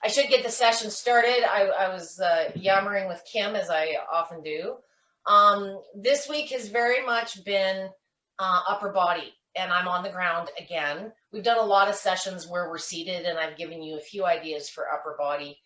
I should get the session started. I was yammering with Kim, as I often do. This week has very much been upper body, and I'm on the ground again. We've done a lot of sessions where we're seated, and I've given you a few ideas for upper body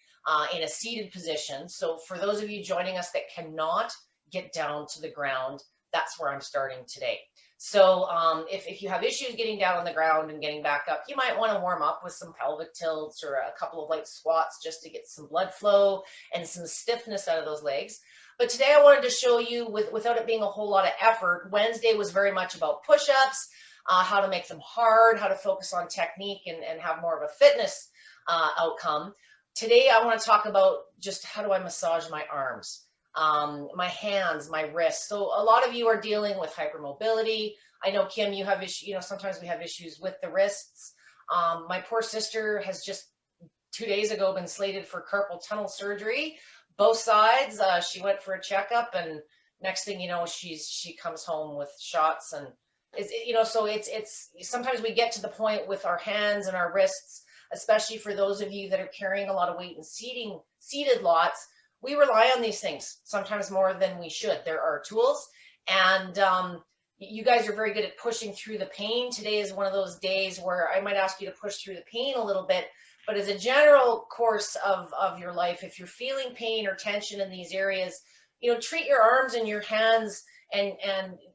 in a seated position. So for those of you joining us that cannot get down to the ground, that's where I'm starting today. So if you have issues getting down on the ground and getting back up, you might want to warm up with some pelvic tilts or a couple of light squats just to get some blood flow and some stiffness out of those legs. But today I wanted to show you, without it being a whole lot of effort, Wednesday was very much about push-ups, how to make them hard, how to focus on technique and have more of a fitness outcome. Today I want to talk about just how do I massage my arms. My hands, my wrists. So a lot of you are dealing with hypermobility. I know, Kim, you have issues, sometimes we have issues with the wrists. My poor sister has just 2 days ago been slated for carpal tunnel surgery, both sides. She went for a checkup, and next thing you know, she comes home with shots. And so it's sometimes we get to the point with our hands and our wrists, especially for those of you that are carrying a lot of weight and seated lots. We rely on these things sometimes more than we should. There are tools, and you guys are very good at pushing through the pain. Today is one of those days where I might ask you to push through the pain a little bit, but as a general course of your life, if you're feeling pain or tension in these areas, treat your arms and your hands and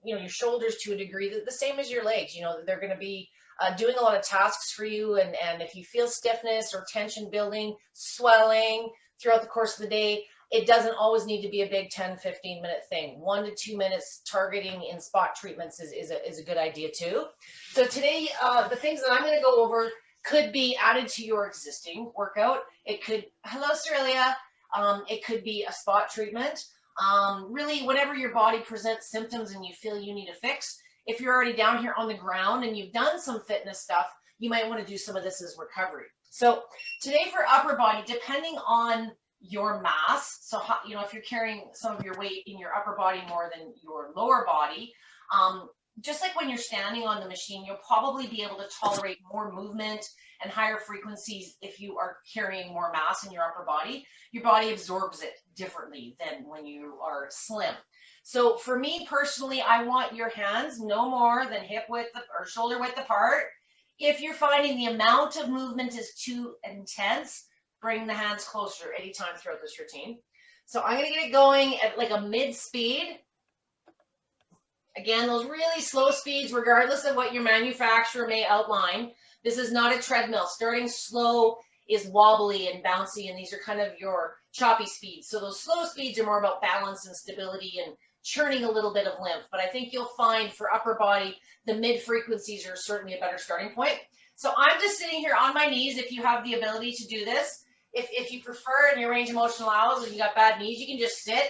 your shoulders to a degree the same as your legs. They're going to be doing a lot of tasks for you, and if you feel stiffness or tension building, swelling throughout the course of the day, it doesn't always need to be a big 10, 15-minute thing. 1 to 2 minutes targeting in spot treatments is a good idea too. So today, the things that I'm going to go over could be added to your existing workout. It could, hello, Australia. It could be a spot treatment. Really, whenever your body presents symptoms and you feel you need a fix, if you're already down here on the ground and you've done some fitness stuff, you might want to do some of this as recovery. So today for upper body, depending on your mass, so if you're carrying some of your weight in your upper body more than your lower body, just like when you're standing on the machine, you'll probably be able to tolerate more movement and higher frequencies if you are carrying more mass in your upper body. Your body absorbs it differently than when you are slim. So for me personally, I want your hands no more than hip width or shoulder width apart. If you're finding the amount of movement is too intense, bring the hands closer anytime throughout this routine. So I'm going to get it going at like a mid speed. Again, those really slow speeds, regardless of what your manufacturer may outline. This is not a treadmill. Starting slow is wobbly and bouncy, and these are kind of your choppy speeds. So those slow speeds are more about balance and stability and churning a little bit of lymph. But I think you'll find for upper body, the mid frequencies are certainly a better starting point. So I'm just sitting here on my knees. If you have the ability to do this, if you prefer and your range of motion allows, if you got bad knees, you can just sit,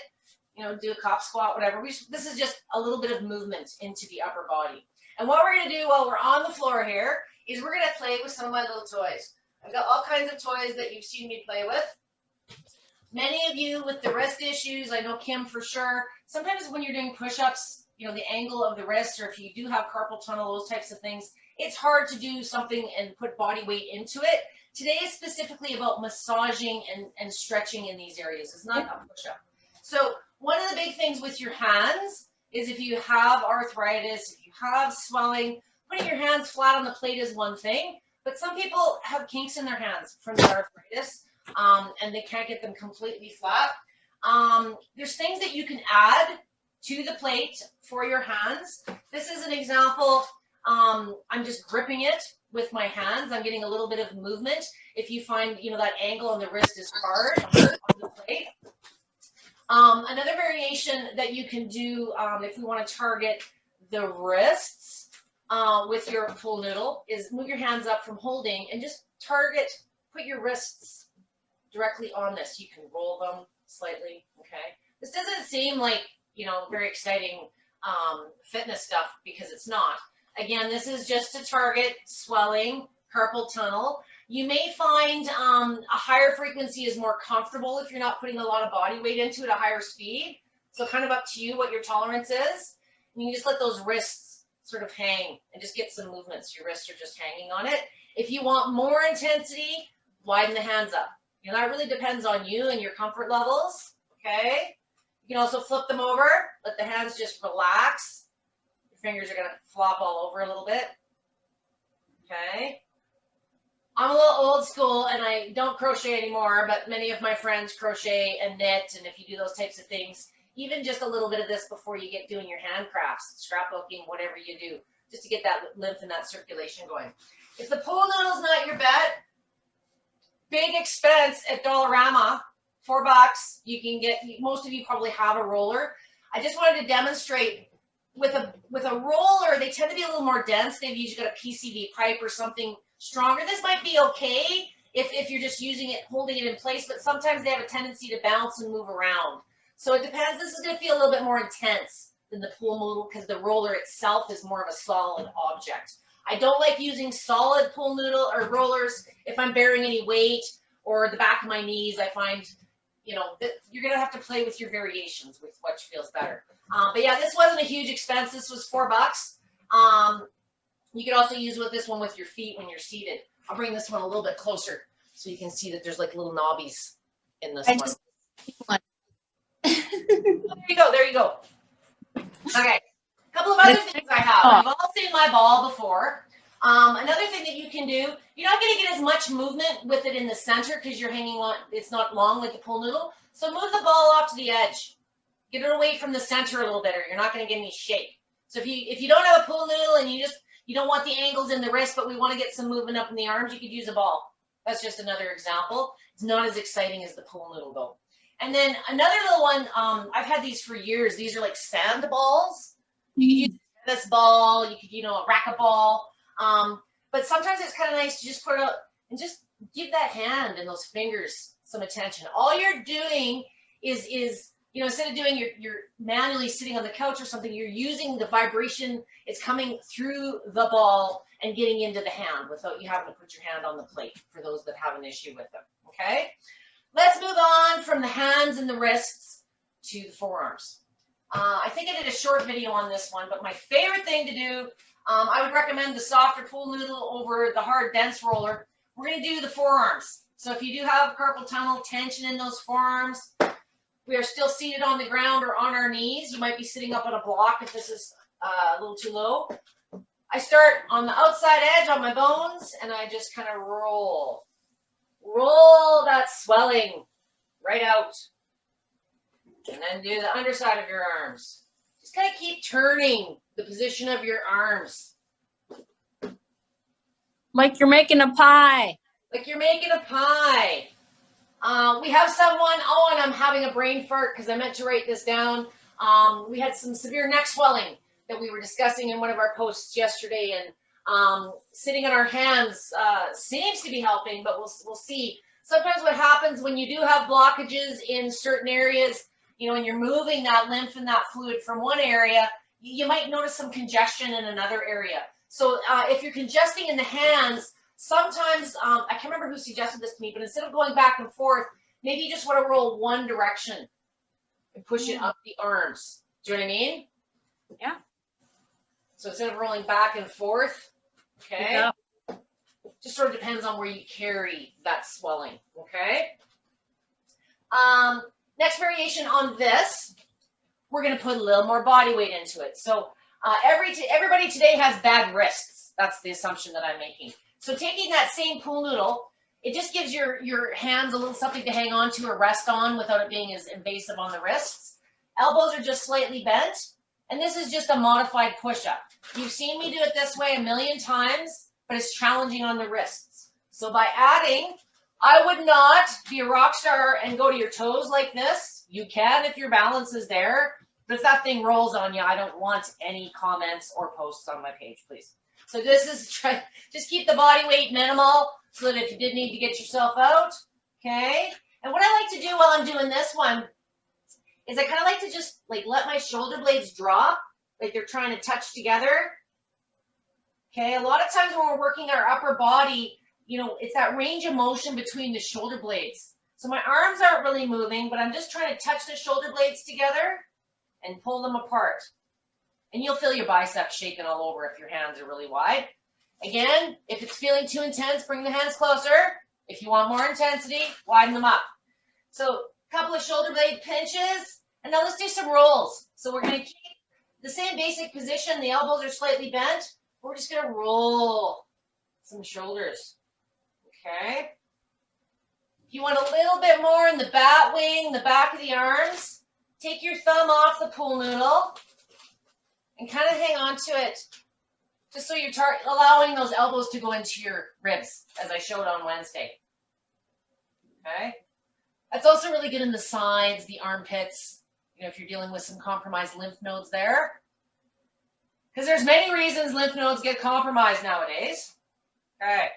do a cop squat, whatever. This is just a little bit of movement into the upper body. And what we're going to do while we're on the floor here is we're going to play with some of my little toys. I've got all kinds of toys that you've seen me play with. Many of you with the wrist issues, I know Kim for sure, sometimes when you're doing push-ups, the angle of the wrist, or if you do have carpal tunnel, those types of things, it's hard to do something and put body weight into it. Today is specifically about massaging and stretching in these areas. It's not a push-up. So one of the big things with your hands is if you have arthritis, if you have swelling, putting your hands flat on the plate is one thing, but some people have kinks in their hands from the arthritis, and they can't get them completely flat. There's things that you can add to the plate for your hands. This is an example. I'm just gripping it with my hands. I'm getting a little bit of movement. If you find, that angle on the wrist is hard on the plate. Another variation that you can do if we want to target the wrists with your full noodle is move your hands up from holding and just put your wrists directly on this. You can roll them slightly, okay? This doesn't seem like, very exciting fitness stuff because it's not. Again, this is just to target swelling, carpal tunnel. You may find a higher frequency is more comfortable if you're not putting a lot of body weight into it, a higher speed. So kind of up to you what your tolerance is. And you can just let those wrists sort of hang and just get some movements. Your wrists are just hanging on it. If you want more intensity, widen the hands up. And that really depends on you and your comfort levels, okay? You can also flip them over, let the hands just relax. Your fingers are gonna flop all over a little bit, okay? I'm a little old school and I don't crochet anymore, but many of my friends crochet and knit, and if you do those types of things, even just a little bit of this before you get doing your handcrafts, scrapbooking, whatever you do, just to get that lymph and that circulation going. If the pool noodle's not your bet, big expense at Dollarama, $4. You can get, most of you probably have a roller. I just wanted to demonstrate with a roller, they tend to be a little more dense. Maybe you've got a PCV pipe or something stronger. This might be okay if you're just using it, holding it in place, but sometimes they have a tendency to bounce and move around. So it depends. This is going to feel a little bit more intense than the pool noodle because the roller itself is more of a solid object. I don't like using solid pool noodle or rollers if I'm bearing any weight or the back of my knees. I find, you know, that you're going to have to play with your variations with what feels better. But yeah, this wasn't a huge expense. This was $4. You can also use this one with your feet when you're seated. I'll bring this one a little bit closer so you can see that there's like little knobbies in this one. There you go. There you go. Okay. A couple of other things I have. You've all seen my ball before. Another thing that you can do, you're not going to get as much movement with it in the center because you're hanging on, it's not long like the pool noodle. So move the ball off to the edge. Get it away from the center a little bit or you're not going to get any shake. So if you don't have a pool noodle and you don't want the angles in the wrist, but we want to get some movement up in the arms, you could use a ball. That's just another example. It's not as exciting as the pool noodle though. And then another little one, I've had these for years. These are like sand balls. You could use a tennis ball, you could, a racquetball. But sometimes it's kind of nice to just put it up and just give that hand and those fingers some attention. All you're doing is instead of doing you're manually sitting on the couch or something, you're using the vibration. It's coming through the ball and getting into the hand without you having to put your hand on the plate for those that have an issue with them. Okay. Let's move on from the hands and the wrists to the forearms. I think I did a short video on this one, but my favorite thing to do, I would recommend the softer pool noodle over the hard, dense roller. We're going to do the forearms. So if you do have carpal tunnel tension in those forearms, we are still seated on the ground or on our knees. You might be sitting up on a block if this is a little too low. I start on the outside edge on my bones, and I just kind of roll. Roll that swelling right out. And then do the underside of your arms. Just kind of keep turning the position of your arms. Like you're making a pie. Like you're making a pie. We have someone, and I'm having a brain fart because I meant to write this down. We had some severe neck swelling that we were discussing in one of our posts yesterday, and sitting on our hands seems to be helping, but we'll see. Sometimes what happens when you do have blockages in certain areas, when you're moving that lymph and that fluid from one area, you might notice some congestion in another area. So if you're congesting in the hands, sometimes, I can't remember who suggested this to me, but instead of going back and forth, maybe you just want to roll one direction and push it up the arms. Do you know what I mean? Yeah. So instead of rolling back and forth, okay? Yeah. Just sort of depends on where you carry that swelling, okay? Next variation on this, we're going to put a little more body weight into it. So everybody today has bad wrists. That's the assumption that I'm making. So taking that same pool noodle, it just gives your hands a little something to hang on to or rest on without it being as invasive on the wrists. Elbows are just slightly bent. And this is just a modified push-up. You've seen me do it this way a million times, but it's challenging on the wrists. So by adding, I would not be a rock star and go to your toes like this. You can if your balance is there. But if that thing rolls on you, I don't want any comments or posts on my page, please. So this is, just keep the body weight minimal so that if you did need to get yourself out, okay? And what I like to do while I'm doing this one is I kind of like to just let my shoulder blades drop, like they're trying to touch together. Okay, a lot of times when we're working our upper body, it's that range of motion between the shoulder blades. So my arms aren't really moving, but I'm just trying to touch the shoulder blades together and pull them apart. And you'll feel your biceps shaking all over if your hands are really wide. Again, if it's feeling too intense, bring the hands closer. If you want more intensity, widen them up. So a couple of shoulder blade pinches, and now let's do some rolls. So we're going to keep the same basic position. The elbows are slightly bent. We're just going to roll some shoulders. Okay. If you want a little bit more in the bat wing, the back of the arms, take your thumb off the pool noodle and kind of hang on to it, just so you're allowing those elbows to go into your ribs, as I showed on Wednesday. Okay. That's also really good in the sides, the armpits, if you're dealing with some compromised lymph nodes there. Because there's many reasons lymph nodes get compromised nowadays. Okay.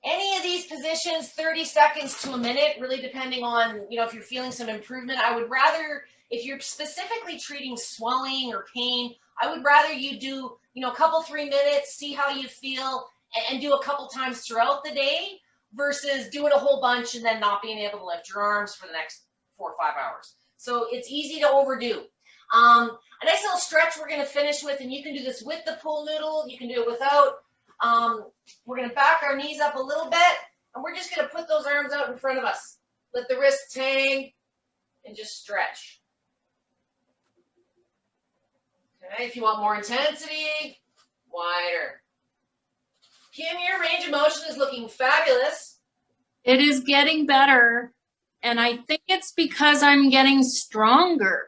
Any of these positions, 30 seconds to a minute, really depending on, if you're feeling some improvement. I would rather, if you're specifically treating swelling or pain, I would rather you do, a couple, 3 minutes, see how you feel, and do a couple times throughout the day versus doing a whole bunch and then not being able to lift your arms for the next 4 or 5 hours. So it's easy to overdo. A nice little stretch we're going to finish with, and you can do this with the pool noodle. You can do it without. We're going to back our knees up a little bit, and we're just going to put those arms out in front of us. Let the wrists hang and just stretch. Okay, if you want more intensity, wider. Kim, your range of motion is looking fabulous. It is getting better, and I think it's because I'm getting stronger.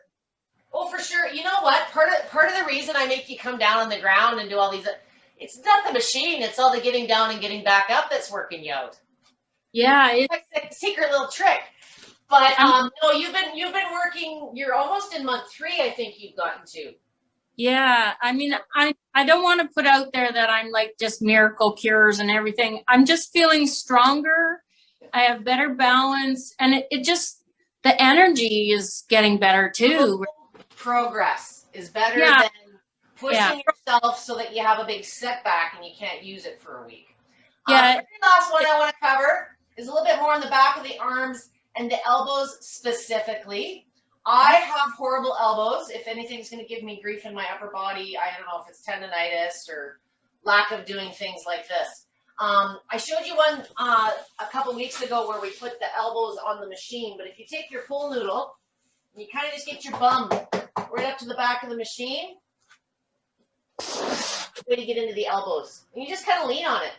Oh, for sure. You know what? Part of the reason I make you come down on the ground and do all these, it's not the machine. It's all the getting down and getting back up that's working you out. Yeah, it's like a secret little trick. But no, you've been working. You're almost in month 3. I think you've gotten to. Yeah, I mean, I don't want to put out there that I'm like just miracle cures and everything. I'm just feeling stronger. I have better balance, and it just, the energy is getting better too. Progress is better than pushing yourself so that you have a big setback and you can't use it for a week. The very last one I want to cover is a little bit more on the back of the arms and the elbows specifically. I have horrible elbows. If anything's going to give me grief in my upper body, I don't know if it's tendonitis or lack of doing things like this. I showed you one a couple weeks ago where we put the elbows on the machine, but if you take your pool noodle and you kind of just get your bum right up to the back of the machine, way to get into the elbows. And you just kind of lean on it.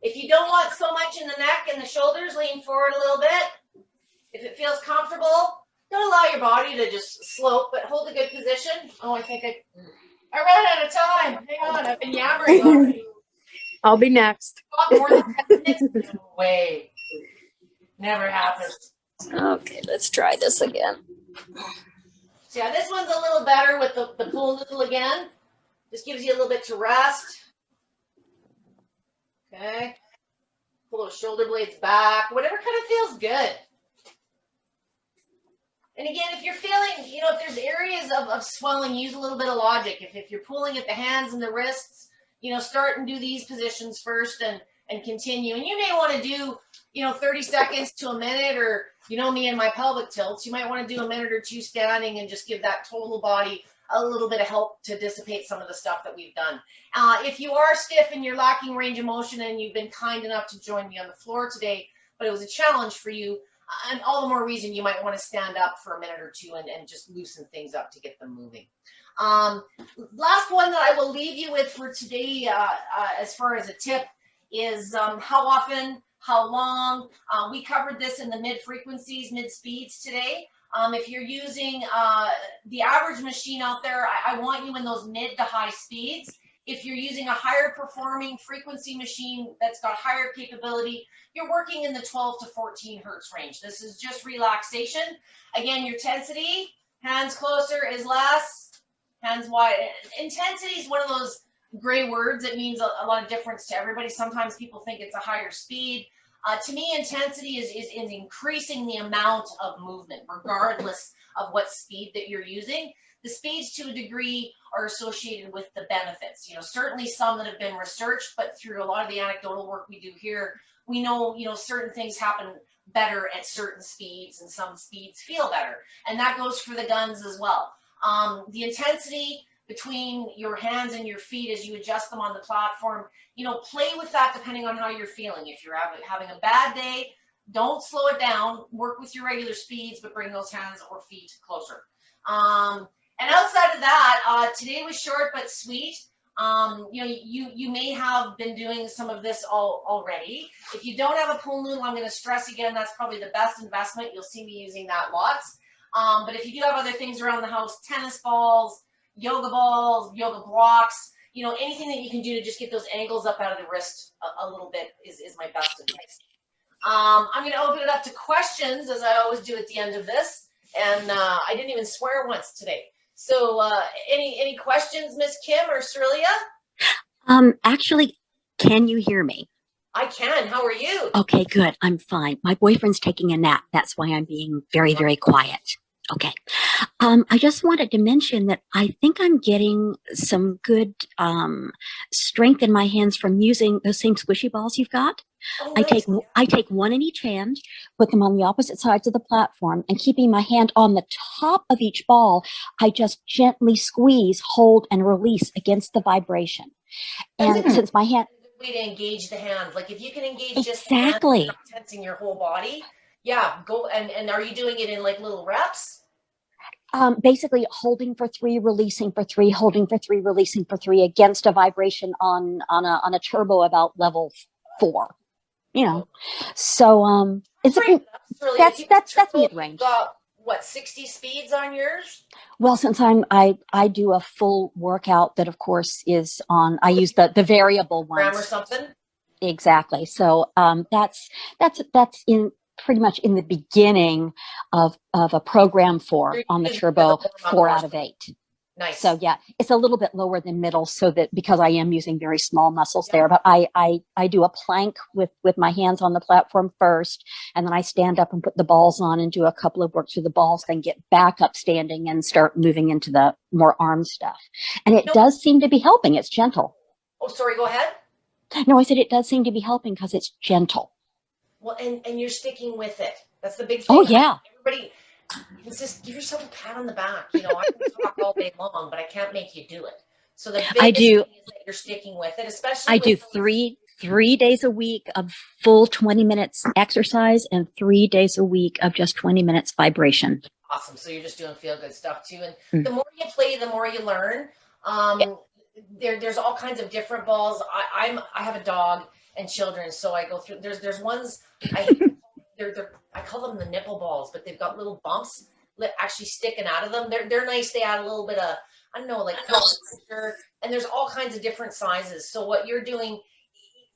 If you don't want so much in the neck and the shoulders, lean forward a little bit. If it feels comfortable, don't allow your body to just slope, but hold a good position. Oh, I think I ran out of time. Hang on, I've been yammering already. I'll be next. More than 10 minutes? No way. Never happens. Okay, let's try this again. So yeah, this one's a little better with the pool noodle again. Just gives you a little bit to rest. Okay. Pull those shoulder blades back. Whatever kind of feels good. And again, if you're feeling, if there's areas of swelling, use a little bit of logic. If you're pulling at the hands and the wrists, start and do these positions first and continue. And you may want to do, 30 seconds to a minute, or, me and my pelvic tilts, you might want to do a minute or 2 standing and just give that total body a little bit of help to dissipate some of the stuff that we've done. If you are stiff and you're lacking range of motion and you've been kind enough to join me on the floor today, but it was a challenge for you, and all the more reason you might want to stand up for a minute or 2 and just loosen things up to get them moving. Last one that I will leave you with for today, as far as a tip, is how often, how long. We covered this in the mid-frequencies, mid-speeds today. If you're using the average machine out there, I want you in those mid to high speeds. If you're using a higher performing frequency machine that's got higher capability, you're working in the 12 to 14 hertz range. This is just relaxation. Again, your intensity, hands closer is less, hands wide. Intensity is one of those gray words. It means a lot of difference to everybody. Sometimes people think it's a higher speed. To me, intensity is increasing the amount of movement, regardless of what speed that you're using. The speeds, to a degree, are associated with the benefits. Certainly some that have been researched, but through a lot of the anecdotal work we do here, we know, certain things happen better at certain speeds, and some speeds feel better. And that goes for the guns as well. The intensity, between your hands and your feet as you adjust them on the platform. Play with that depending on how you're feeling. If you're having a bad day, don't slow it down. Work with your regular speeds, but bring those hands or feet closer. And outside of that, today was short but sweet. You may have been doing some of this already. If you don't have a pool noodle, I'm going to stress again, that's probably the best investment. You'll see me using that lots. But if you do have other things around the house, tennis balls, yoga blocks, anything that you can do to just get those angles up out of the wrist a little bit is my best advice. I'm going to open it up to questions, as I always do at the end of this. And I didn't even swear once today. So any questions, Miss Kim or Cerelia? Actually, can you hear me? I can. How are you? Okay, good. I'm fine. My boyfriend's taking a nap. That's why I'm being very, very quiet. Okay. I just wanted to mention that I think I'm getting some good strength in my hands from using those same squishy balls you've got. Oh, I nice. take one in each hand, put them on the opposite sides of the platform, and keeping my hand on the top of each ball, I just gently squeeze, hold, and release against the vibration. And since my hand way to engage the hands, like if you can engage just exactly the hands, not tensing your whole body, yeah, go. And are you doing it in like little reps? Basically holding for 3, releasing for 3, holding for 3, releasing for 3 against a vibration on a turbo about level 4. So it's that's mid-range. Got what, 60 speeds on yours? Well, since I do a full workout that of course is on, I use the variable ones or something. Exactly. So that's in pretty much in the beginning of a program on the turbo 4 out of 8. Nice. So yeah, it's a little bit lower than middle, so that because I am using very small muscles there, but I do a plank with my hands on the platform first, and then I stand up and put the balls on and do a couple of works with the balls, then get back up standing and start moving into the more arm stuff. And it does seem to be helping. It's gentle. Oh, sorry, go ahead. No, I said it does seem to be helping because it's gentle. Well, and you're sticking with it. That's the big thing. Oh yeah. Everybody, just give yourself a pat on the back. I can talk all day long, but I can't make you do it. So the biggest thing is that you're sticking with it, especially. I do three days a week of full 20 minutes exercise and 3 days a week of just 20 minutes vibration. Awesome. So you're just doing feel good stuff too. And the more you play, the more you learn. There's all kinds of different balls. I have a dog and children, so I go through. There's ones I call them the nipple balls, but they've got little bumps actually sticking out of them. They're nice. They add a little bit of, I don't know, like texture, and there's all kinds of different sizes. So what you're doing,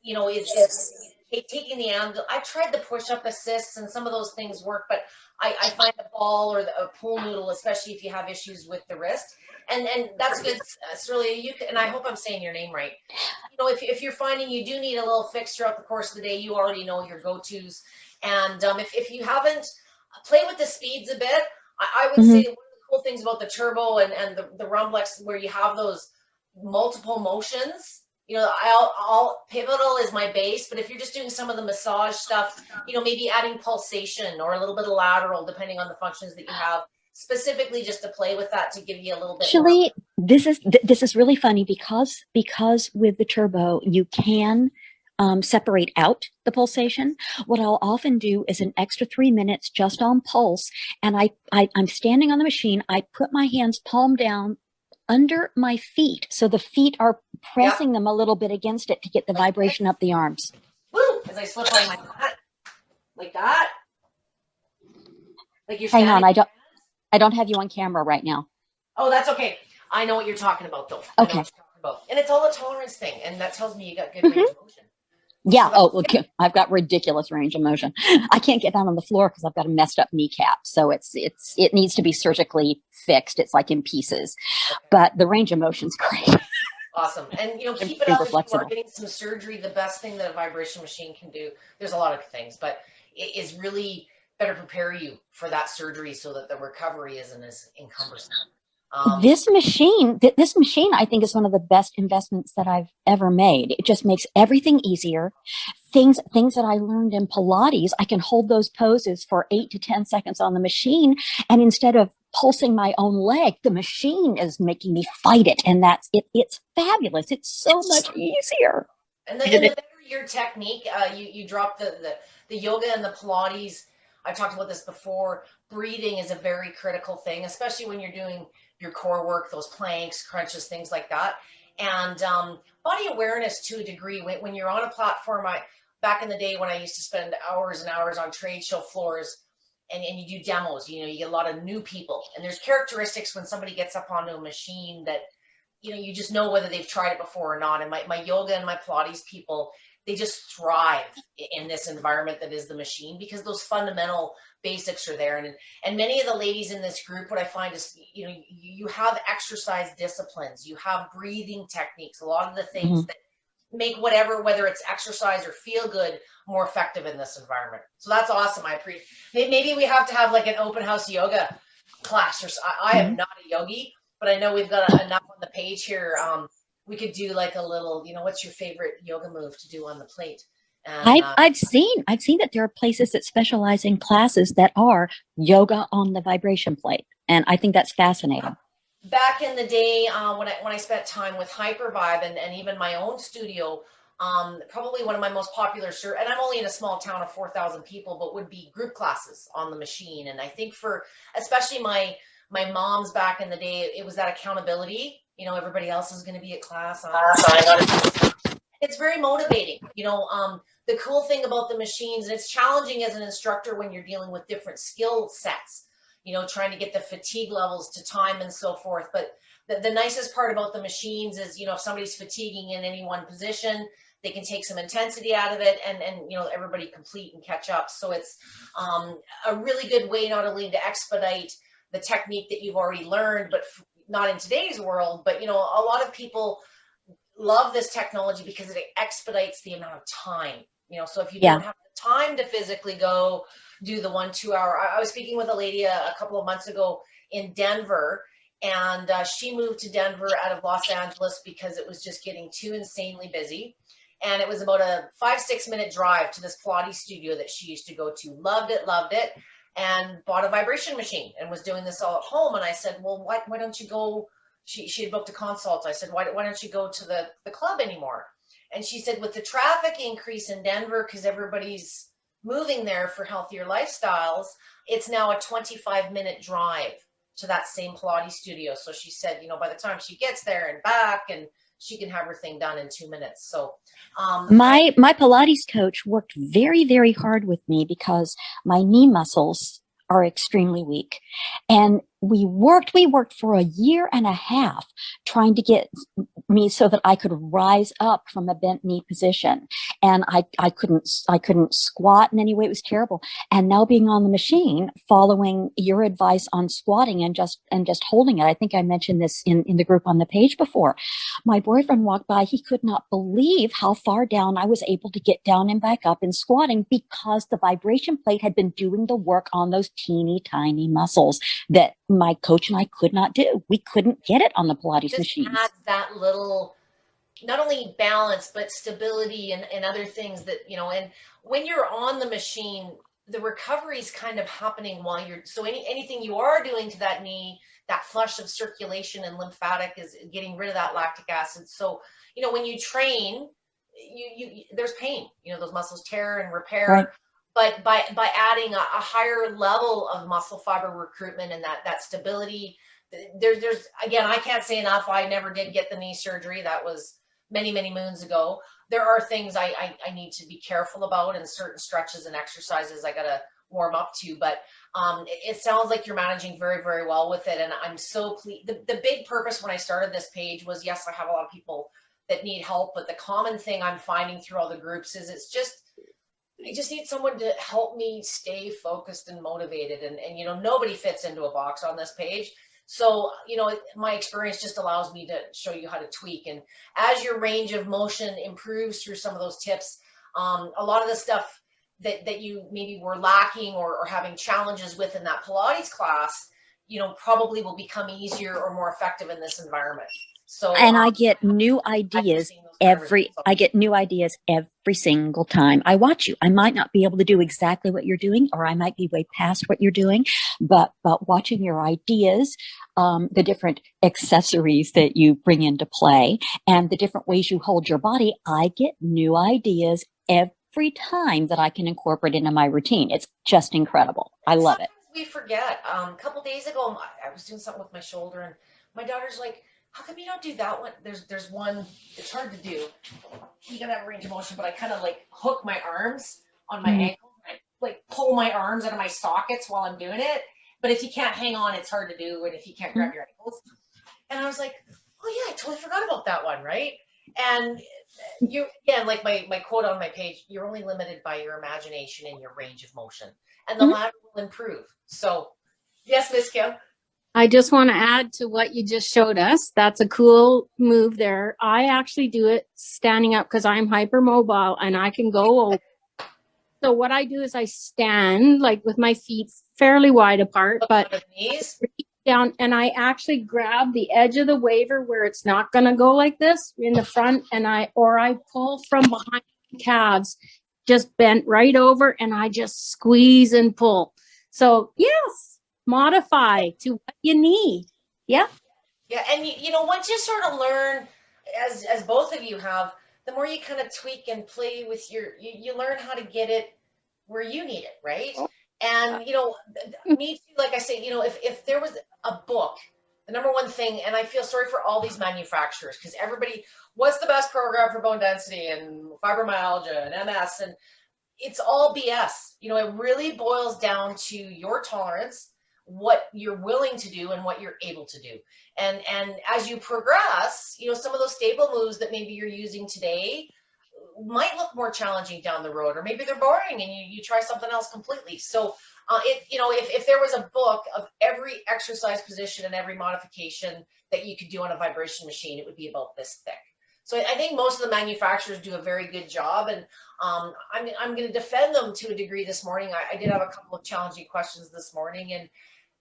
is taking the angle. I tried the push-up assists, and some of those things work, but I find a ball or a pool noodle, especially if you have issues with the wrist. And that's good, Cerelia. And I hope I'm saying your name right. If you're finding you do need a little fix throughout the course of the day, you already know your go-tos. And if you haven't, play with the speeds a bit. I would say one of the cool things about the turbo and the Rumblex, where you have those multiple motions. I'll pivotal is my base, but if you're just doing some of the massage stuff, maybe adding pulsation or a little bit of lateral, depending on the functions that you have, specifically just to play with that to give you a little bit. Actually, this is really funny because with the turbo you can separate out the pulsation. What I'll often do is an extra 3 minutes just on pulse, and I'm standing on the machine. I put my hands palm down under my feet, so the feet are pressing them a little bit against it to get the vibration up the arms. Woo! As I slip on my butt, like that. Like you're hang on, I don't have you on camera right now. Oh, that's okay. I know what you're talking about, though. Okay. I know what you're talking about. And it's all a tolerance thing, and that tells me you got good range of motion. Yeah. Oh, okay. I've got ridiculous range of motion. I can't get down on the floor because I've got a messed up kneecap. So it needs to be surgically fixed. It's like in pieces, but the range of motion's great. Awesome. And keep it up. If you are getting some surgery, the best thing that a vibration machine can do, there's a lot of things, but it is really better prepare you for that surgery so that the recovery isn't as encumbersome. This machine, I think, is one of the best investments that I've ever made. It just makes everything easier. Things that I learned in Pilates, I can hold those poses for 8 to 10 seconds on the machine, and instead of pulsing my own leg. The machine is making me fight it. And that's it. It's fabulous. It's so much easier. And the better your technique, you drop the yoga and the Pilates. I've talked about this before. Breathing is a very critical thing, especially when you're doing your core work, those planks, crunches, things like that. And body awareness to a degree. When you're on a platform, back in the day when I used to spend hours and hours on trade show floors, and you do demos, you get a lot of new people, and there's characteristics when somebody gets up onto a machine that you just know whether they've tried it before or not. And my yoga and my Pilates people, they just thrive in this environment that is the machine, because those fundamental basics are there. And many of the ladies in this group, what I find is, you have exercise disciplines, you have breathing techniques, a lot of the things that make whether it's exercise or feel good, more effective in this environment. So that's awesome. I appreciate. Maybe we have to have like an open house yoga class. Or I am not a yogi, but I know we've got enough on the page here. We could do like a little, what's your favorite yoga move to do on the plate? And, I've seen that there are places that specialize in classes that are yoga on the vibration plate, and I think that's fascinating. Back in the day, when I spent time with Hypervibe and even my own studio, probably one of my most popular, and I'm only in a small town of 4,000 people, but would be group classes on the machine. And I think for especially my moms back in the day, it was that accountability. Everybody else is going to be at class. It's very motivating. The cool thing about the machines, and it's challenging as an instructor when you're dealing with different skill sets, trying to get the fatigue levels to time and so forth. But the nicest part about the machines is, if somebody's fatiguing in any one position, they can take some intensity out of it, and everybody complete and catch up. So it's a really good way not only to expedite the technique that you've already learned, but not in today's world, but a lot of people love this technology because it expedites the amount of time. So if you don't have the time to physically go do the 1-2 hour, I was speaking with a lady a couple of months ago in Denver, and she moved to Denver out of Los Angeles because it was just getting too insanely busy. And it was about a 5-6 minute drive to this Pilates studio that she used to go to. Loved it, and bought a vibration machine and was doing this all at home. And I said, well, why don't you go? She had booked a consult. I said, why don't you go to the club anymore? And she said, with the traffic increase in Denver, because everybody's moving there for healthier lifestyles, it's now a 25-minute drive to that same Pilates studio. So she said, by the time she gets there and back, and she can have her thing done in 2 minutes. So my Pilates coach worked very, very hard with me because my knee muscles are extremely weak. And we worked for a year and a half trying to get me so that I could rise up from a bent knee position. And I couldn't squat in any way. It was terrible. And now being on the machine, following your advice on squatting and just holding it. I think I mentioned this in the group on the page before. My boyfriend walked by. He could not believe how far down I was able to get down and back up in squatting because the vibration plate had been doing the work on those teeny tiny muscles that my coach and I could not do. We couldn't get it on the Pilates machines. Adds that little, not only balance, but stability and other things that, and when you're on the machine, the recovery is kind of happening while you're, so anything you are doing to that knee, that flush of circulation and lymphatic is getting rid of that lactic acid. So, when you train, you there's pain, those muscles tear and repair. Right. But by adding a higher level of muscle fiber recruitment and that stability, there's again, I can't say enough. I never did get the knee surgery. That was many, many moons ago. There are things I need to be careful about, and certain stretches and exercises I got to warm up to. But it sounds like you're managing very, very well with it. And I'm so pleased. The big purpose when I started this page was, yes, I have a lot of people that need help. But the common thing I'm finding through all the groups is I just need someone to help me stay focused and motivated. And nobody fits into a box on this page. So, my experience just allows me to show you how to tweak. And as your range of motion improves through some of those tips, a lot of the stuff that you maybe were lacking or having challenges with in that Pilates class, probably will become easier or more effective in this environment. So And I get new I've ideas seen those kind of results. I get new ideas every single time I watch you. I might not be able to do exactly what you're doing, or I might be way past what you're doing, but watching your ideas, the different accessories that you bring into play, and the different ways you hold your body, I get new ideas every time that I can incorporate into my routine. It's just incredible. I love it. Sometimes we forget. A couple days ago, I was doing something with my shoulder, and my daughter's like, "How come you don't do that one?" There's one. It's hard to do. You gotta have range of motion, but I kind of like hook my arms on my ankle. I like pull my arms out of my sockets while I'm doing it. But if you can't hang on, it's hard to do, and if you can't grab your ankles. And I was like, "Oh yeah, I totally forgot about that one, right?" And you again, like my quote on my page, you're only limited by your imagination and your range of motion, and the Mhm. latter will improve. So, yes, Miss Kim. I just want to add to what you just showed us. That's a cool move there. I actually do it standing up because I'm hypermobile and I can go over. So what I do is I stand like with my feet fairly wide apart, but Knees. down, and I actually grab the edge of the waiver where it's not going to go like this in the front, and I pull from behind the calves, just bent right over, and I just squeeze and pull. So yes, modify to what you need. Yeah. Yeah, and once you sort of learn, as both of you have, the more you kind of tweak and play with you learn how to get it where you need it, right? And me too, like I say, if there was a book, the number one thing, and I feel sorry for all these manufacturers because everybody, what's the best program for bone density and fibromyalgia and MS, and it's all BS. It really boils down to your tolerance, what you're willing to do, and what you're able to do. And as you progress, some of those stable moves that maybe you're using today might look more challenging down the road, or maybe they're boring and you try something else completely. So if there was a book of every exercise position and every modification that you could do on a vibration machine, it would be about this thick. So I think most of the manufacturers do a very good job, and I'm going to defend them to a degree this morning. I did have a couple of challenging questions this morning, and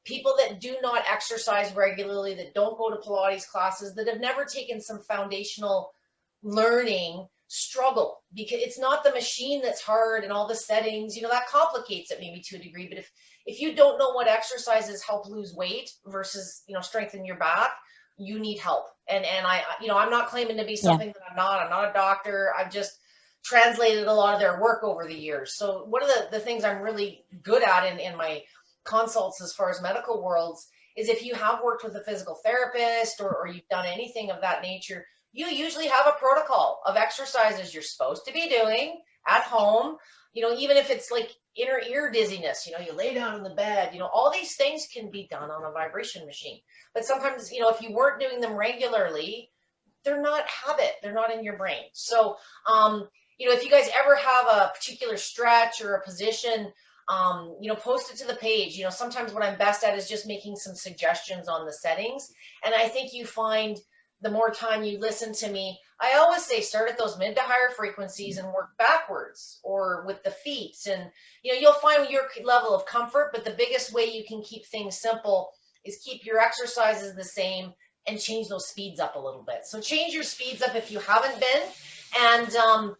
people that do not exercise regularly, that don't go to Pilates classes, that have never taken some foundational learning, struggle because it's not the machine that's hard and all the settings, that complicates it maybe to a degree. But if you don't know what exercises help lose weight versus, strengthen your back, you need help. And I'm not claiming to be something that I'm not. I'm not a doctor. I've just translated a lot of their work over the years. So one of the things I'm really good at in my consults as far as medical worlds is if you have worked with a physical therapist or you've done anything of that nature, you usually have a protocol of exercises you're supposed to be doing at home. Even if it's like inner ear dizziness, you lay down in the bed, all these things can be done on a vibration machine. But sometimes, if you weren't doing them regularly, they're not habit, they're not in your brain. So, if you guys ever have a particular stretch or a position, post it to the page. Sometimes what I'm best at is just making some suggestions on the settings. And I think you find the more time you listen to me, I always say start at those mid to higher frequencies and work backwards or with the feet. And, you'll find your level of comfort, but the biggest way you can keep things simple is keep your exercises the same and change those speeds up a little bit. So change your speeds up if you haven't been. And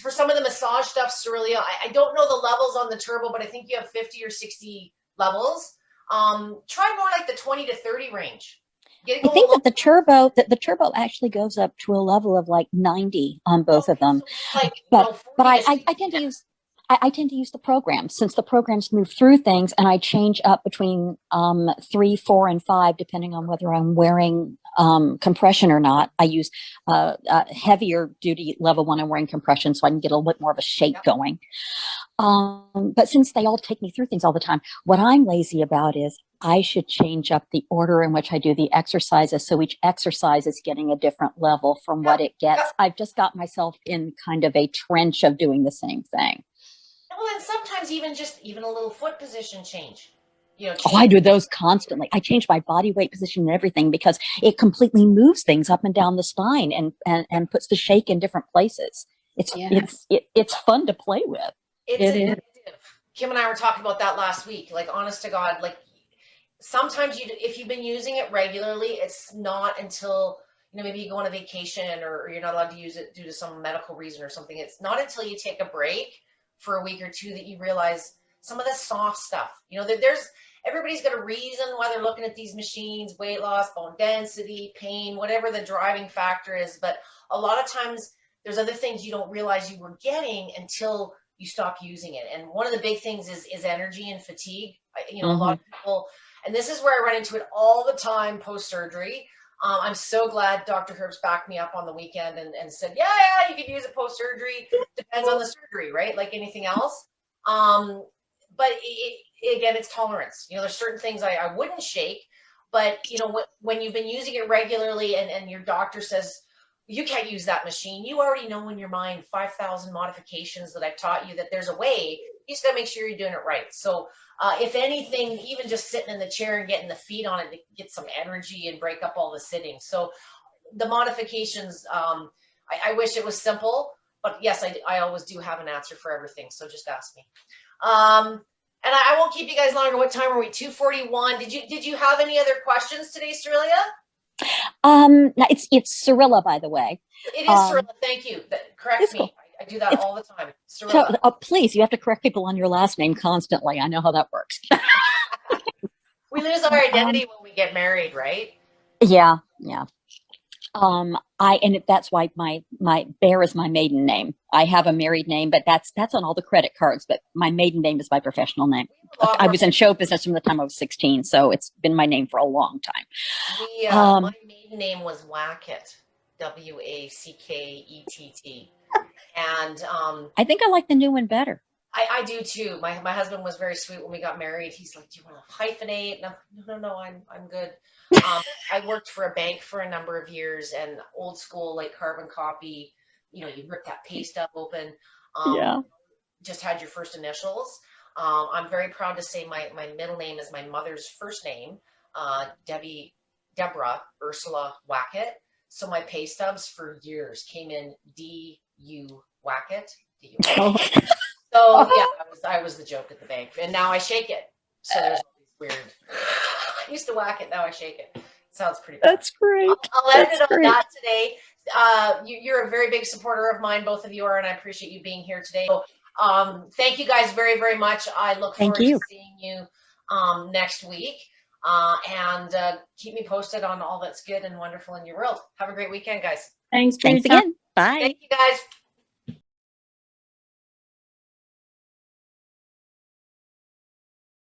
for some of the massage stuff, Cerelia, I don't know the levels on the turbo, but I think you have 50 or 60 levels. Try more like the 20 to 30 range. I think that the turbo actually goes up to a level of like 90 on both of them. Like, but I tend to use I tend to use the program since the programs move through things, and I change up between 3, 4, and 5 depending on whether I'm wearing compression or not. I use heavier duty level when I'm wearing compression, so I can get a little bit more of a shake going. But since they all take me through things all the time, what I'm lazy about is I should change up the order in which I do the exercises so each exercise is getting a different level from what it gets. I've just got myself in kind of a trench of doing the same thing. Well, and sometimes even a little foot position change. Oh, I do those constantly. I change my body weight position and everything because it completely moves things up and down the spine and puts the shake in different places. It's fun to play with. It is. Kim and I were talking about that last week. Like, honest to God, like sometimes if you've been using it regularly, it's not until maybe you go on a vacation or you're not allowed to use it due to some medical reason or something. It's not until you take a break for a week or two that you realize some of the soft stuff, everybody's got a reason why they're looking at these machines: weight loss, bone density, pain, whatever the driving factor is. But a lot of times there's other things you don't realize you were getting until you stop using it. And one of the big things is energy and fatigue. A lot of people, and this is where I run into it all the time post-surgery. I'm so glad Dr. Herbst backed me up on the weekend and said, yeah, you can use it post-surgery. Depends on the surgery, right? Like anything else. But again, it's tolerance. There's certain things I wouldn't shake, but when you've been using it regularly and your doctor says, you can't use that machine, you already know in your mind 5,000 modifications that I've taught you that there's a way. You just got to make sure you're doing it right. So if anything, even just sitting in the chair and getting the feet on it to get some energy and break up all the sitting. So the modifications, I wish it was simple, but yes, I always do have an answer for everything. So just ask me. And I won't keep you guys longer. What time are we? 2:41. Did you have any other questions today, Cerilia? No, it's Cirilla, by the way. It is Cerilia. Thank you. Correct me. Cool. I do that all the time. Cerilia. So, please, you have to correct people on your last name constantly. I know how that works. We lose our identity when we get married, right? Yeah. That's why my Bear is my maiden name. I have a married name, but that's on all the credit cards. But my maiden name is my professional name. I was in show business from the time I was 16, so it's been my name for a long time. My maiden name was Wackett, Wackett, and I think I like the new one better. I do too. My husband was very sweet when we got married. He's like, "Do you want to hyphenate?" No, I'm good. I worked for a bank for a number of years, and old school, like carbon copy. You rip that pay stub open. Just had your first initials. I'm very proud to say my middle name is my mother's first name, Deborah Ursula Wackett. So my pay stubs for years came in D.U. Wackett. D.U. So yeah, I was the joke at the bank, and now I shake it. So there's all these weird. I used to whack it, now I shake it. Sounds pretty bad. That's great. I'll end it on that today. You're a very big supporter of mine, both of you are, and I appreciate you being here today. So, thank you guys very, very much. I look forward to seeing you next week. And keep me posted on all that's good and wonderful in your world. Have a great weekend, guys. Thanks again. Bye. Thank you, guys.